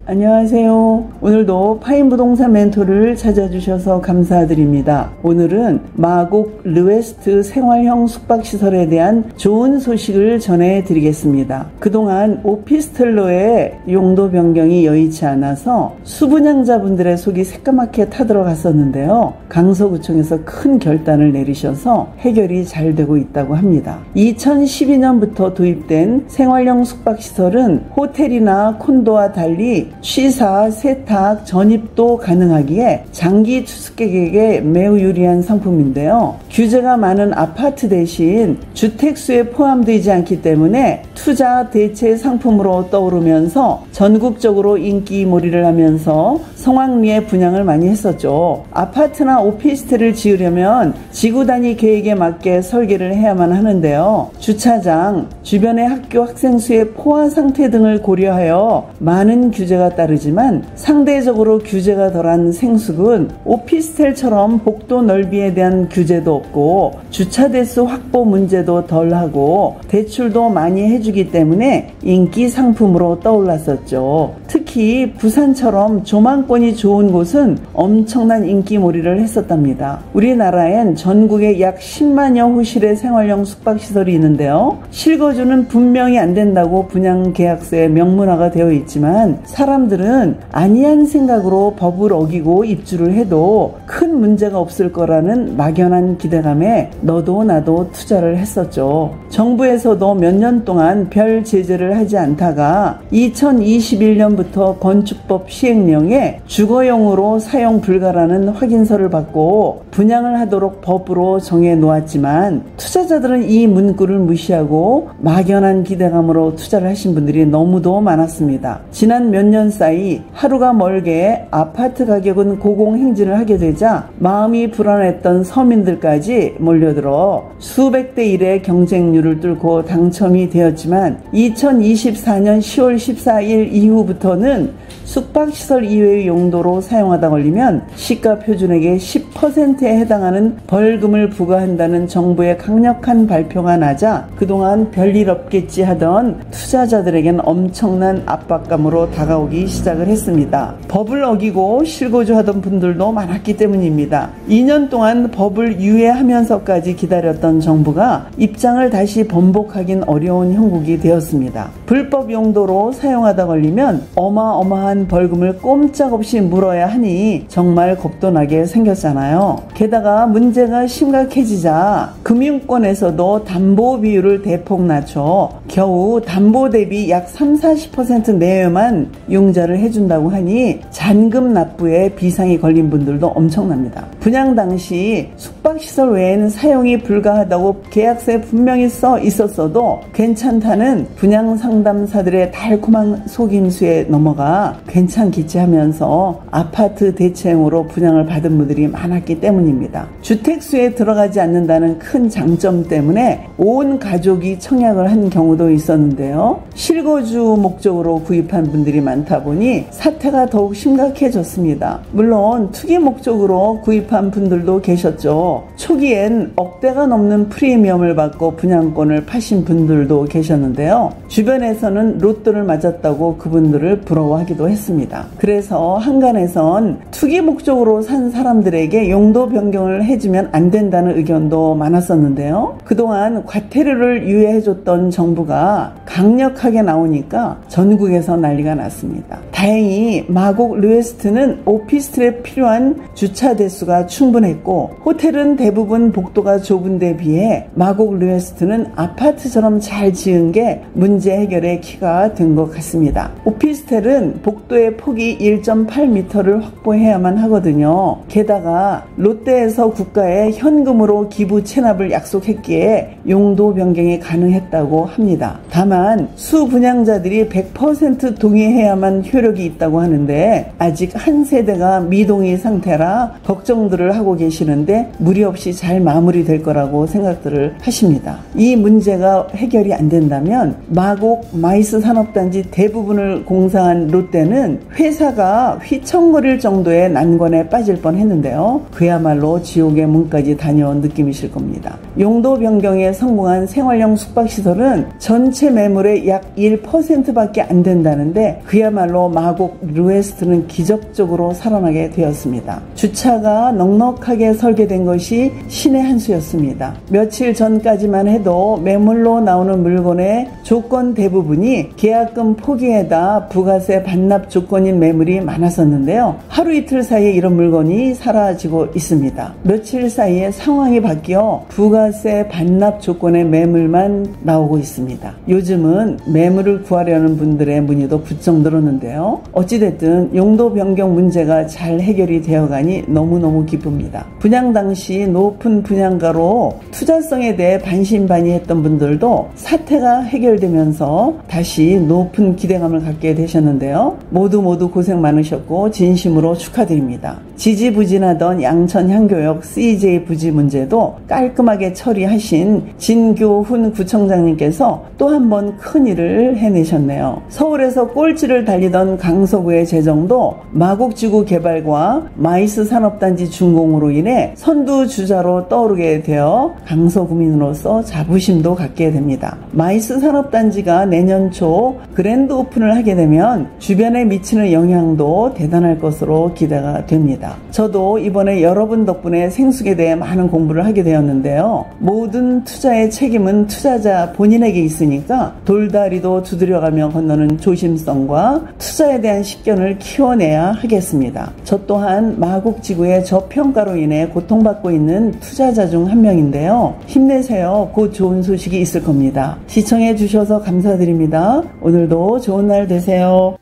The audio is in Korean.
안녕하세요. 오늘도 파인부동산 멘토를 찾아주셔서 감사드립니다. 오늘은 마곡 르웨스트 생활형 숙박시설에 대한 좋은 소식을 전해드리겠습니다. 그동안 오피스텔로의 용도 변경이 여의치 않아서 수분양자분들의 속이 새까맣게 타들어갔었는데요. 강서구청에서 큰 결단을 내리셔서 해결이 잘 되고 있다고 합니다. 2012년부터 도입된 생활형 숙박시설은 호텔이나 콘도와 달리 취사, 세탁, 전입도 가능하기에 장기 투숙객에게 매우 유리한 상품인데요. 규제가 많은 아파트 대신 주택수에 포함되지 않기 때문에 투자 대체 상품으로 떠오르면서 전국적으로 인기몰이를 하면서 성황리에 분양을 많이 했었죠. 아파트나 오피스텔을 지으려면 지구 단위 계획에 맞게 설계를 해야만 하는데요. 주차장, 주변의 학교 학생 수의 포화 상태 등을 고려하여 많은 규제가 따르지만 상대적으로 규제가 덜한 생숙은 오피스텔처럼 복도 넓이에 대한 규제도 없고 주차 대수 확보 문제도 덜하고 대출도 많이 해주기 때문에 인기 상품으로 떠올랐었죠. 특히 부산처럼 조망권이 좋은 곳은 엄청난 인기몰이를 했었답니다. 우리나라엔 전국에 약 10만여 호실의 생활형 숙박시설이 있는데요. 실거주는 분명히 안 된다고 분양계약서에 명문화가 되어 있지만 사람들은 안이한 생각으로 법을 어기고 입주를 해도 큰 문제가 없을 거라는 막연한 기대감에 너도 나도 투자를 했었죠. 정부에서도 몇 년 동안 별 제재를 하지 않다가 2021년부터 건축법 시행령에 주거용으로 사용 불가라는 확인서를 받고 분양을 하도록 법으로 정해 놓았지만 투자자들은 이 문구를 무시하고 막연한 기대감으로 투자를 하신 분들이 너무도 많았습니다. 지난 몇 년 사이 하루가 멀게 아파트 가격은 고공행진을 하게 되자 마음이 불안했던 서민들까지 몰려들어 수백 대 1의 경쟁률을 뚫고 당첨이 되었지만 2024년 10월 14일 이후부터는 숙박시설 이외의 용도로 사용하다 걸리면 시가 표준액의 10%에 해당하는 벌금을 부과한다는 정부의 강력한 발표가 나자 그동안 별일 없겠지 하던 투자자들에겐 엄청난 압박감으로 다가오기 시작을 했습니다. 법을 어기고 실거주하던 분들도 많았기 때문입니다. 2년 동안 법을 유예하면서까지 기다렸던 정부가 입장을 다시 번복하긴 어려운 형국이 되었습니다. 불법 용도로 사용하다 걸리면 어마어마한 벌금을 꼼짝없이 물어야 하니 정말 겁도 나게 생겼잖아요. 게다가 문제가 심각해지자 금융권에서도 담보 비율을 대폭 낮춰 겨우 담보 대비 약 30-40% 내외만 융자를 해준다고 하니 잔금 납부에 비상이 걸린 분들도 엄청납니다. 분양 당시 숙박시설 외에는 사용이 불가하다고 계약서에 분명히 써 있었어도 괜찮다는 분양 상담사들의 달콤한 속임수에 넘어가 괜찮겠지 하면서 아파트 대체형으로 분양을 받은 분들이 많았기 때문입니다. 주택수에 들어가지 않는다는 큰 장점 때문에 온 가족이 청약을 한 경우도 있었는데요. 실거주 목적으로 구입한 분들이 많다 보니 사태가 더욱 심각해졌습니다. 물론 투기 목적으로 구입한 분들도 계셨죠. 초기엔 억대가 넘는 프리미엄을 받고 분양권을 파신 분들도 계셨는데요. 주변에서는 로또를 맞았다고 그분들을 부러워하기도 했습니다. 그래서 한간에선 투기 목적으로 산 사람들에게 용도 변경을 해주면 안 된다는 의견도 많았었는데요. 그동안 과태료를 유예해줬던 정부가 강력하게 나오니까 전국에서 난리가 났습니다. 다행히 마곡 르웨스트는 오피스텔에 필요한 주차 대수가 충분했고 호텔은 대부분 복도가 좁은 데 비해 마곡 르웨스트는 아파트처럼 잘 지은 게 문제 해결의 키가 된 것 같습니다. 오피스텔은 복도의 폭이 1.8m를 확보해야만 하거든요. 게다가 롯데에서 국가에 현금으로 기부 체납을 약속했기에 용도 변경이 가능했다고 합니다. 다만 수분양자들이 100% 동의해야만 효력이 있다고 하는데 아직 한 세대가 미동의 상태라 걱정들을 하고 계시는데 무리 없이 잘 마무리될 거라고 생각들을 하십니다. 이 문제가 해결이 안 된다면 마곡 마이스 산업단지 대부분을 공사한 롯데는 회사가 휘청거릴 정도의 난관에 빠질 뻔했는데요. 그야말로 지옥의 문까지 다녀온 느낌이실 겁니다. 용도 변경에 성공한 생활형 숙박시설은 전체 매물의 약 1%밖에 안 된다는데 그야말로 마곡 르웨스트는 기적적으로 살아나게 되었습니다. 주차가 넉넉하게 설계된 것이 신의 한 수였습니다. 며칠 전까지만 해도 매물로 나오는 물건의 조건 대부분이 계약금 포기에다 부가세 반납 조건인 매물이 많았었는데요. 하루 이틀 사이에 이런 물건이 사라지고 있습니다. 며칠 사이에 상황이 바뀌어 부가세 반납 조건의 매물만 나오고 있습니다. 요즘은 매물을 구하려는 분들의 문의도 부쩍 늘었는데요. 어찌됐든 용도 변경 문제가 잘 해결이 되어가니 너무너무 기쁩니다. 분양 당시 높은 분양가로 투자성에 대해 반신반의했던 분들도 사태가 해결되면서 다시 높은 기대감을 갖게 되셨는데요. 모두 고생 많으셨고 진심으로 축하드립니다. 지지부진하던 양천 향교역 CJ 부지 문제도 깔끔하게 처리하신 진교훈 구청장님께서 또 한 번 큰일을 해내셨네요. 서울에서 꼴찌를 달리던 강서구의 재정도 마곡지구 개발과 마이스 산업단지 준공으로 인해 선두주자로 떠오르게 되어 강서구민으로서 자부심도 갖게 됩니다. 마이스 산업단지가 내년 초 그랜드 오픈을 하게 되면 주변에 미치는 영향도 대단할 것으로 기대가 됩니다. 저도 이번에 여러분 덕분에 생숙에 대해 많은 공부를 하게 되었는데요. 모든 투자의 책임은 투자자 본인에게 있으니까 돌다리도 두드려가며 건너는 조심성과 투자에 대한 식견을 키워내야 하겠습니다. 저 또한 마곡지구의 저평가로 인해 고통받고 있는 투자자 중 한 명인데요. 힘내세요. 곧 좋은 소식이 있을 겁니다. 시청해 주셔서 감사드립니다. 오늘도 좋은 날 되세요.